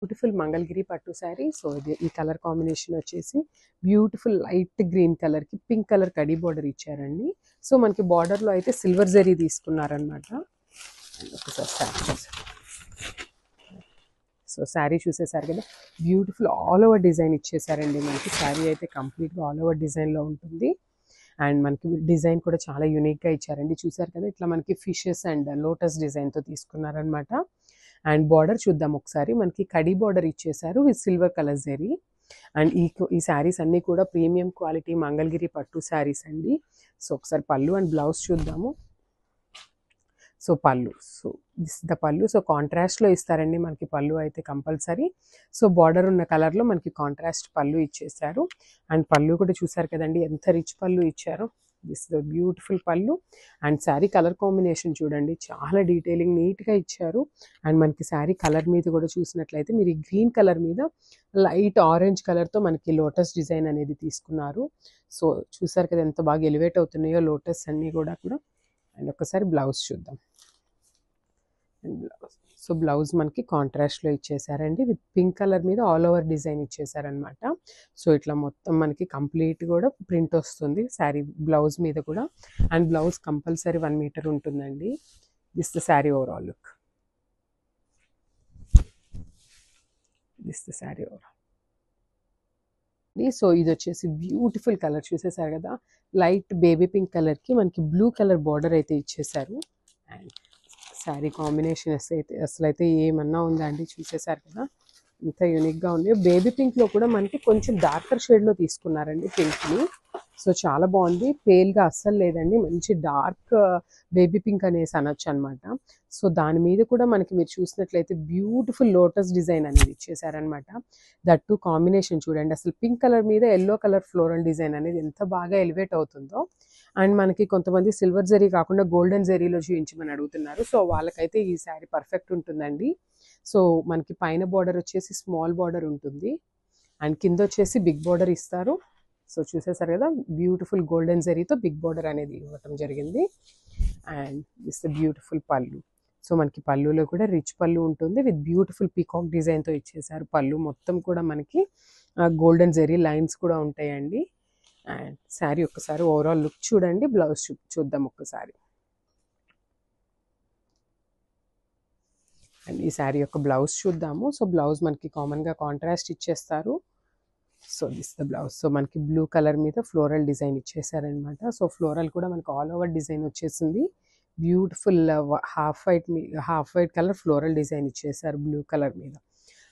Beautiful Mangalagiri పట్టు sari. So ఇది ఈ కలర్ కాంబినేషన్ వచ్చేసి బ్యూటిఫుల్ లైట్ గ్రీన్ కలర్కి పింక్ కలర్ కడీ బార్డర్ ఇచ్చారండి. సో మనకి బార్డర్లో అయితే సిల్వర్ జరీ తీసుకున్నారనమాట. ఒకసారి శారీ చూసారు. సో శారీ చూసేసారు కదా, బ్యూటిఫుల్ ఆల్ ఓవర్ డిజైన్ ఇచ్చేసారండి. మనకి శారీ అయితే కంప్లీట్గా ఆల్ ఓవర్ డిజైన్లో ఉంటుంది. అండ్ మనకి డిజైన్ కూడా చాలా యూనిక్గా ఇచ్చారండి. చూసారు కదా, ఇట్లా మనకి ఫిషెస్ అండ్ లోటస్ డిజైన్తో తీసుకున్నారనమాట. అండ్ బార్డర్ చూద్దాం ఒకసారి. మనకి కడీ బార్డర్ ఇచ్చేసారు with silver colour zari. And ఈ శారీస్ అన్నీ కూడా ప్రీమియం క్వాలిటీ మంగళగిరి పట్టు శారీస్ అండి. సో ఒకసారి పళ్ళు అండ్ బ్లౌజ్ చూద్దాము. సో పళ్ళు, సో దిస్ ద పళ్ళు. సో కాంట్రాస్ట్లో ఇస్తారండి మనకి పళ్ళు అయితే కంపల్సరీ. సో బార్డర్ ఉన్న కలర్లో మనకి కాంట్రాస్ట్ పళ్ళు ఇచ్చేసారు. అండ్ పళ్ళు కూడా చూసారు కదండి ఎంత రిచ్ పళ్ళు ఇచ్చారు. దిస్ ద బ్యూటిఫుల్ పళ్ళు. అండ్ శారీ కలర్ కాంబినేషన్ చూడండి, చాలా డీటెయిలింగ్ నీట్గా ఇచ్చారు. అండ్ మనకి శారీ కలర్ మీద కూడా చూసినట్లయితే మీరు ఈ గ్రీన్ కలర్ మీద లైట్ ఆరెంజ్ కలర్తో మనకి లోటస్ డిజైన్ అనేది తీసుకున్నారు. సో చూసారు కదా ఎంత బాగా ఎలివేట్ అవుతున్నాయో లోటస్ అన్నీ కూడా. అండ్ ఒకసారి బ్లౌజ్ చూద్దాం. అండ్ బ్లౌజ్, సో బ్లౌజ్ మనకి కాంట్రాస్ట్లో ఇచ్చేసారండి విత్ పింక్ కలర్ మీద ఆల్ ఓవర్ డిజైన్ ఇచ్చేసారనమాట. సో ఇట్లా మొత్తం మనకి కంప్లీట్ కూడా ప్రింట్ వస్తుంది శారీ బ్లౌజ్ మీద కూడా. అండ్ బ్లౌజ్ కంపల్సరీ 1 మీటర్ ఉంటుందండి. This the sari overall look. This the sari overall. So ఇది వచ్చేసి బ్యూటిఫుల్ కలర్ చూసేసారు కదా, లైట్ బేబీ పింక్ కలర్కి మనకి బ్లూ కలర్ బార్డర్ అయితే ఇచ్చేసారు. అండ్ శారీ కాంబినేషన్ అసలైతే ఏమన్నా ఉందా అండి, చూసేసారు కదా ఇంత యూనిక్గా ఉంది. బేబీ పింక్లో కూడా మనకి కొంచెం డార్కర్ షేడ్లో తీసుకున్నారండి పింక్ని. సో చాలా బాగుంది, పేల్గా అస్సలు లేదండి, మంచి డార్క్ బేబీ పింక్ అనేసి అనొచ్చు అనమాట. సో దాని మీద కూడా మనకి మీరు చూసినట్లయితే బ్యూటిఫుల్ లోటస్ డిజైన్ అనేది ఇచ్చేసారనమాట. దట్ టు కాంబినేషన్ చూడండి, అసలు పింక్ కలర్ మీద ఎల్లో కలర్ ఫ్లోరల్ డిజైన్ అనేది ఎంత బాగా ఎలివేట్ అవుతుందో. అండ్ మనకి కొంతమంది సిల్వర్ జరీ కాకుండా గోల్డెన్ జరీలో చూపించమని అడుగుతున్నారు. సో వాళ్ళకైతే ఈ శారీ పర్ఫెక్ట్ ఉంటుందండి. సో మనకి పైన బార్డర్ వచ్చేసి స్మాల్ బార్డర్ ఉంటుంది అండ్ కింద వచ్చేసి బిగ్ బార్డర్ ఇస్తారు. సో చూసేసారు కదా, బ్యూటిఫుల్ గోల్డెన్ జరీతో బిగ్ బార్డర్ అనేది ఇవ్వటం జరిగింది. అండ్ దిస్ బ్యూటిఫుల్ పళ్ళు. సో మనకి పళ్ళులో కూడా రిచ్ పళ్ళు ఉంటుంది విత్ బ్యూటిఫుల్ పీకాక్ డిజైన్తో ఇచ్చేసారు. పళ్ళు మొత్తం కూడా మనకి గోల్డెన్ జరీ లైన్స్ కూడా ఉంటాయండి. అండ్ శారీ ఒక్కసారి ఓవరాల్ లుక్ చూడండి. బ్లౌజ్ చూద్దాం ఒక్కసారి. అండ్ ఈ శారీ యొక్క బ్లౌజ్ చూద్దాము. సో బ్లౌజ్ మనకి కామన్గా కాంట్రాస్ట్ ఇచ్చేస్తారు. So this the blouse. So మనకి బ్లూ కలర్ మీద ఫ్లోరల్ డిజైన్ ఇచ్చేసారనమాట. సో ఫ్లోరల్ కూడా మనకి ఆల్ ఓవర్ డిజైన్ వచ్చేసింది. Beautiful half white colour floral design ఇచ్చేసారు బ్లూ కలర్ మీద.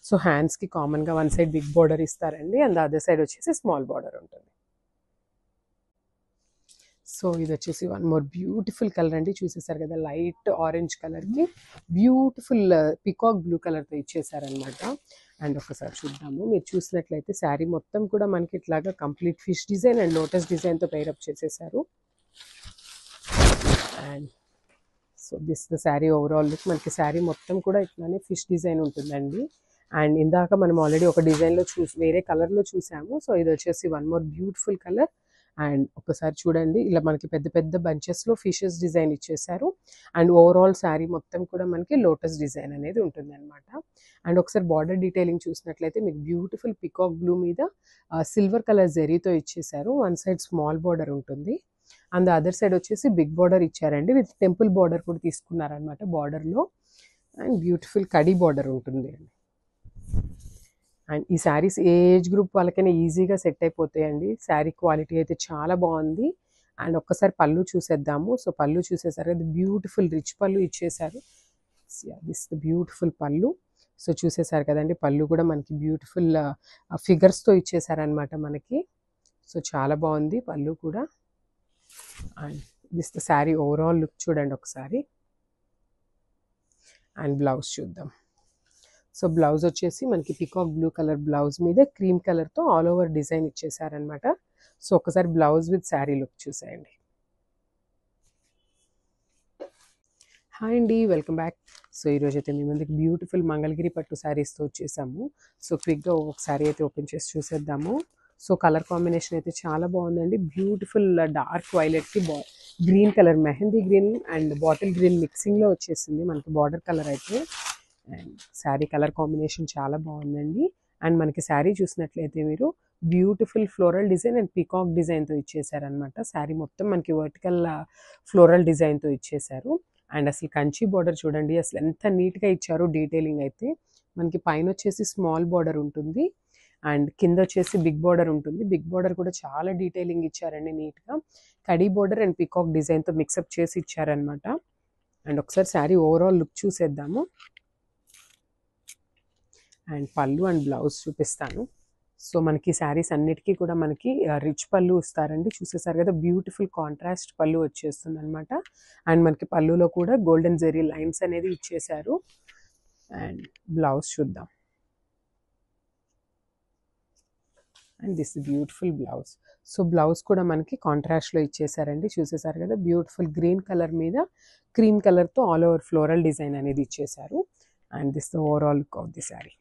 సో హ్యాండ్స్కి కామన్గా వన్ సైడ్ బిగ్ బార్డర్ ఇస్తారండి అండ్ అదర్ సైడ్ వచ్చేసి స్మాల్ బార్డర్ ఉంటుంది. సో ఇది వచ్చేసి వన్ మోర్ బ్యూటిఫుల్ కలర్ అండి, చూసేసారు కదా, లైట్ ఆరెంజ్ కలర్కి బ్యూటిఫుల్ పికాక్ బ్లూ కలర్తో ఇచ్చేసారనమాట. అండ్ ఒకసారి చూద్దాము. మీరు చూసినట్లయితే శారీ మొత్తం కూడా మనకి ఇట్లాగా complete fish design and lotus డిజైన్తో పైరప్ చేసేసారు. And so this the sari overall look. మనకి శారీ మొత్తం కూడా ఇట్లానే ఫిష్ డిజైన్ ఉంటుందండి. అండ్ ఇందాక మనం ఆల్రెడీ ఒక డిజైన్లో వేరే కలర్లో చూసాము. సో ఇది వచ్చేసి one more beautiful colour. And ఒకసారి చూడండి, ఇలా మనకి పెద్ద పెద్ద బంచెస్లో ఫిషెస్ డిజైన్ ఇచ్చేసారు. అండ్ ఓవరాల్ శారీ మొత్తం కూడా మనకి లోటస్ డిజైన్ అనేది ఉంటుంది అనమాట. అండ్ ఒకసారి బార్డర్ డీటెయిలింగ్ చూసినట్లయితే మీకు బ్యూటిఫుల్ పికాక్ బ్లూ మీద సిల్వర్ కలర్ జరీతో ఇచ్చేసారు. వన్ సైడ్ స్మాల్ బార్డర్ ఉంటుంది అండ్ అదర్ సైడ్ వచ్చేసి బిగ్ బార్డర్ ఇచ్చారండి విత్ టెంపుల్ బార్డర్ కూడా తీసుకున్నారనమాట బార్డర్లో. అండ్ బ్యూటిఫుల్ కడీ బార్డర్ ఉంటుంది అండి. అండ్ ఈ శారీస్ ఏ ఏజ్ గ్రూప్ వాళ్ళకైనా ఈజీగా సెట్ అయిపోతాయండి. శారీ క్వాలిటీ అయితే చాలా బాగుంది. అండ్ ఒక్కసారి పళ్ళు చూసేద్దాము. సో పళ్ళు చూసేసారు, అది బ్యూటిఫుల్ రిచ్ పళ్ళు ఇచ్చేసారు. దిస్ బ్యూటిఫుల్ పళ్ళు. సో చూసేసారు కదండి, పళ్ళు కూడా మనకి బ్యూటిఫుల్ ఫిగర్స్తో ఇచ్చేసారనమాట మనకి. సో చాలా బాగుంది పళ్ళు కూడా. And this the sari overall look చూడండి ఒకసారి. అండ్ బ్లౌజ్ చూద్దాం. సో బ్లౌజ్ వచ్చేసి మనకి పికాక్ బ్లూ కలర్ బ్లౌజ్ మీద క్రీమ్ కలర్తో ఆల్ ఓవర్ డిజైన్ ఇచ్చేసారనమాట. సో ఒకసారి బ్లౌజ్ విత్ శారీ లుక్ చూసేయండి. హాయ్ అండి, వెల్కమ్ బ్యాక్. సో ఈరోజు అయితే మీ ముందుకి బ్యూటిఫుల్ మంగళగిరి పట్టు శారీస్తో వచ్చేసాము. సో క్విక్గా ఒక శారీ అయితే ఓపెన్ చేసి చూసేద్దాము. సో కలర్ కాంబినేషన్ అయితే చాలా బాగుందండి. బ్యూటిఫుల్ డార్క్ వైలెట్కి green colour, mehndi green and bottle green మిక్సింగ్లో వచ్చేసింది మనకి బార్డర్ కలర్ అయితే. అండ్ శారీ కలర్ కాంబినేషన్ చాలా బాగుందండి. అండ్ మనకి శారీ చూసినట్లయితే మీరు beautiful floral design and peacock డిజైన్తో ఇచ్చేసారనమాట. శారీ మొత్తం మనకి వర్టికల్ ఫ్లోరల్ డిజైన్తో ఇచ్చేసారు. అండ్ అసలు కంచి బార్డర్ చూడండి అసలు ఎంత నీట్గా ఇచ్చారో డీటెయిలింగ్ అయితే. మనకి పైన వచ్చేసి స్మాల్ బార్డర్ ఉంటుంది అండ్ కింద వచ్చేసి బిగ్ బార్డర్ ఉంటుంది. బిగ్ బార్డర్ కూడా చాలా డీటెయిలింగ్ ఇచ్చారండి నీట్గా. కడీ బార్డర్ అండ్ పీకాక్ డిజైన్తో మిక్సప్ చేసి ఇచ్చారనమాట. అండ్ ఒకసారి శారీ ఓవరాల్ లుక్ చూసేద్దాము. అండ్ పళ్ళు అండ్ బ్లౌజ్ చూపిస్తాను. సో మనకి శారీస్ అన్నిటికీ కూడా మనకి రిచ్ పళ్ళు ఇస్తారండి. చూసేసారు కదా బ్యూటిఫుల్ కాంట్రాస్ట్ పళ్ళు వచ్చేస్తుంది అనమాట. అండ్ మనకి పళ్ళులో కూడా గోల్డెన్ జెరీ లైన్స్ అనేది ఇచ్చేసారు. అండ్ బ్లౌజ్ చూద్దాం. And this beautiful blouse. So blouse కూడా మనకి కాంట్రాస్ట్లో ఇచ్చేసారండి. చూసేసారు కదా బ్యూటిఫుల్ గ్రీన్ కలర్ మీద క్రీమ్ కలర్తో ఆల్ ఓవర్ ఫ్లోరల్ డిజైన్ అనేది ఇచ్చేసారు. And this the overall look of the sari.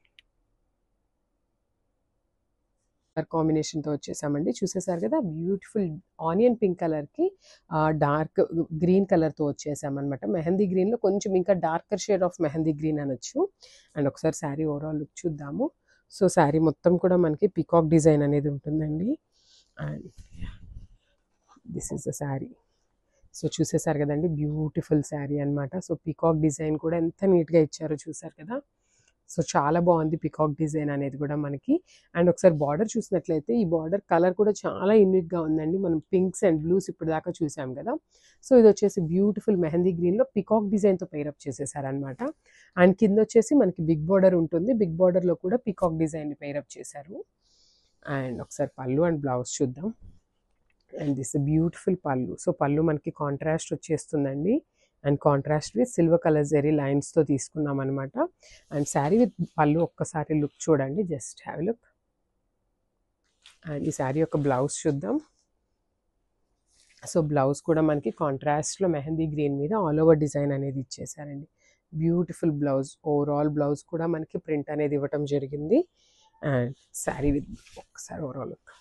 Colour కాంబినేషన్తో వచ్చేసామండి. చూసేసారు కదా బ్యూటిఫుల్ ఆనియన్ పింక్ కలర్కి డార్క్ గ్రీన్ కలర్తో వచ్చేసామన్నమాట. మెహందీ గ్రీన్లో కొంచెం ఇంకా darker shade of mehndi green అనొచ్చు. అండ్ ఒకసారి శారీ ఓవరాల్ లుక్ చూద్దాము. సో శారీ మొత్తం కూడా మనకి పీకాక్ డిజైన్ అనేది ఉంటుందండి. And this is the sari. So చూసేసారు కదండి బ్యూటిఫుల్ శారీ అనమాట. సో పీకాక్ డిజైన్ కూడా ఎంత నీట్గా ఇచ్చారో చూసారు కదా. సో చాలా బాగుంది పీకాక్ డిజైన్ అనేది కూడా మనకి. అండ్ ఒకసారి బార్డర్ చూసినట్లయితే ఈ బార్డర్ కలర్ కూడా చాలా యూనిక్గా ఉందండి. మనం పింక్స్ అండ్ బ్లూస్ ఇప్పుడు దాకా చూసాం కదా. సో ఇది వచ్చేసి బ్యూటిఫుల్ మెహందీ గ్రీన్లో పీకాక్ డిజైన్తో పైరప్ చేసేసారనమాట. అండ్ కింద వచ్చేసి మనకి బిగ్ బార్డర్ ఉంటుంది. బిగ్ బార్డర్లో కూడా పీకాక్ డిజైన్ని పైరప్ చేశారు. అండ్ ఒకసారి పళ్ళు అండ్ బ్లౌజ్ చూద్దాం. అండ్ దిస్ బ్యూటిఫుల్ పళ్ళు. సో పళ్ళు మనకి కాంట్రాస్ట్ వచ్చేస్తుందండి. And contrast with silver colour zari లైన్స్తో తీసుకున్నాం అనమాట. అండ్ శారీ విత్ పళ్ళు ఒక్కసారి లుక్ చూడండి. Just have look. అండ్ ఈ శారీ యొక్క బ్లౌజ్ చూద్దాం. సో బ్లౌజ్ కూడా మనకి కాంట్రాస్ట్లో మెహందీ గ్రీన్ మీద ఆల్ ఓవర్ డిజైన్ అనేది ఇచ్చేసారండి. Beautiful blouse. ఓవరాల్ బ్లౌజ్ కూడా మనకి ప్రింట్ అనేది ఇవ్వటం జరిగింది. అండ్ శారీ విత్ ఒక్కసారి ఓవరాల్ లుక్.